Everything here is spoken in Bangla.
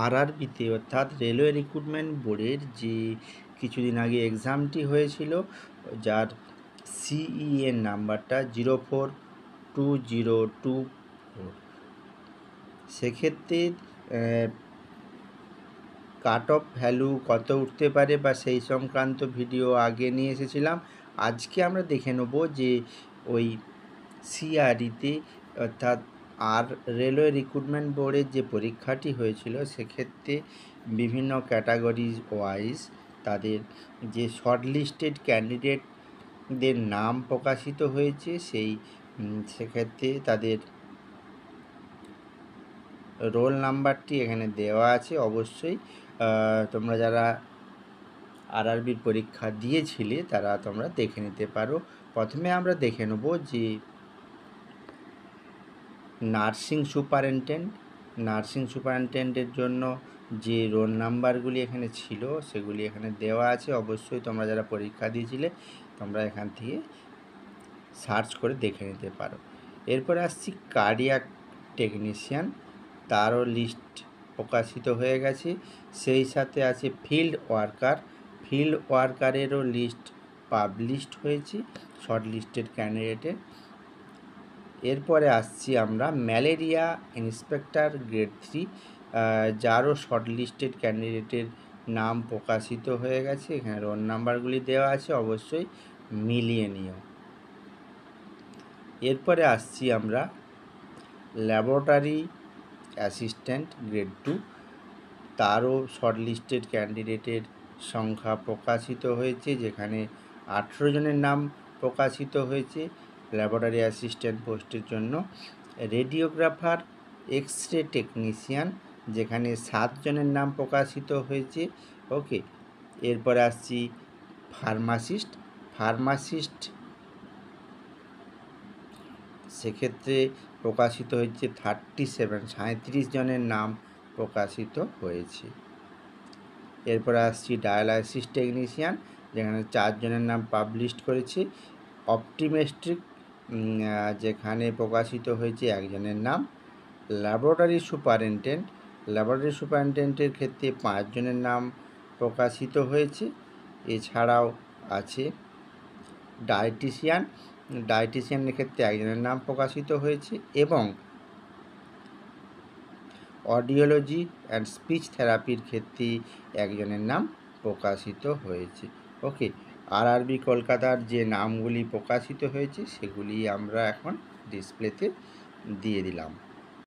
আরআরবিতে অর্থাৎ রেলওয়ে রিক্রুটমেন্ট বোর্ডের যে কিছুদিন আগে এক্সামটি হয়েছিল, যার সিইএন নাম্বারটা 04202, সেক্ষেত্রে কাট অফ ভ্যালু কত উঠতে পারে বা সেই সংক্রান্ত ভিডিও আগে নিয়ে এসেছিলাম। আজকে আমরা দেখে নেব যে ওই সিআরইতে অর্থাৎ রেলওয়ে রিক্রুটমেন্ট বোর্ডের যে পরীক্ষাটি হয়েছিল, সেক্ষেত্রে বিভিন্ন ক্যাটাগরিজ ওয়াইজ তাদের যে শর্টলিস্টেড ক্যান্ডিডেটদের নাম প্রকাশিত হয়েছে, সেক্ষেত্রে তাদের রোল নাম্বারটি এখানে দেওয়া আছে। অবশ্যই তোমরা যারা আরআরবির পরীক্ষা দিয়েছিলে তারা তোমরা দেখে নিতে পারো। প্রথমে আমরা দেখে নেব যে নার্সিং সুপারিনটেন্ডেন্টের জন্য যে রোল নাম্বারগুলি এখানে ছিল সেগুলি এখানে দেওয়া আছে। অবশ্যই তোমরা যারা পরীক্ষা দিয়েছিলে তোমরা এখান থেকে সার্চ করে দেখে নিতে পারো। এরপরে আসছি কার্ডিয়াক টেকনিশিয়ান, তারও লিস্ট প্রকাশিত হয়ে গেছে। সেই সাথে আছে ফিল্ড ওয়ার্কারেরও লিস্ট পাবলিশড হয়েছে শর্ট লিস্টেড ক্যান্ডিডেটের। এরপরে আসছি আমরা ম্যালেরিয়া ইন্সপেক্টর গ্রেড 3, যারও শর্ট লিস্টেড ক্যান্ডিডেটের নাম প্রকাশিত হয়ে গেছে। এখানে রোল নাম্বারগুলি দেওয়া আছে, অবশ্যই মিলিয়ে নিও। এরপরে আসছি আমরা ল্যাবরেটরি অ্যাসিস্ট্যান্ট গ্রেড 2, তারও শর্ট লিস্টেড ক্যান্ডিডেটের সংখ্যা প্রকাশিত হয়েছে, যেখানে 18 জনের নাম প্রকাশিত হয়েছে ল্যাবরেটরি অ্যাসিস্ট্যান্ট পোস্টের জন্য। রেডিওগ্রাফার এক্স রে টেকনিশিয়ান, যেখানে 7 জনের নাম প্রকাশিত হয়েছে। ওকে, এরপরে আসছি ফার্মাসিস্ট, সেক্ষেত্রে প্রকাশিত হয়েছে 37 জনের নাম প্রকাশিত হয়েছে। এরপরে আসছি ডায়ালাইসিস টেকনিশিয়ান, যেখানে 4 জনের নাম পাবলিশ করেছে। অপটিমেট্রিক, যেখানে প্রকাশিত হয়েছে 1 জনের নাম। ল্যাবরেটরি সুপারিনটেন্ডেন্টের ক্ষেত্রে 5 জনের নাম প্রকাশিত হয়েছে। এছাড়াও আছে ডায়েটিশিয়ানের ক্ষেত্রে 1 জনের নাম প্রকাশিত হয়েছে, এবং অডিওলজি অ্যান্ড স্পিচ থেরাপির ক্ষেত্রে 1 জনের নাম প্রকাশিত হয়েছে। ওকে, আরআরবি কলকাতার যে নামগুলি প্রকাশিত হয়েছে সেগুলি আমরা এখন ডিসপ্লেতে দিয়ে দিলাম।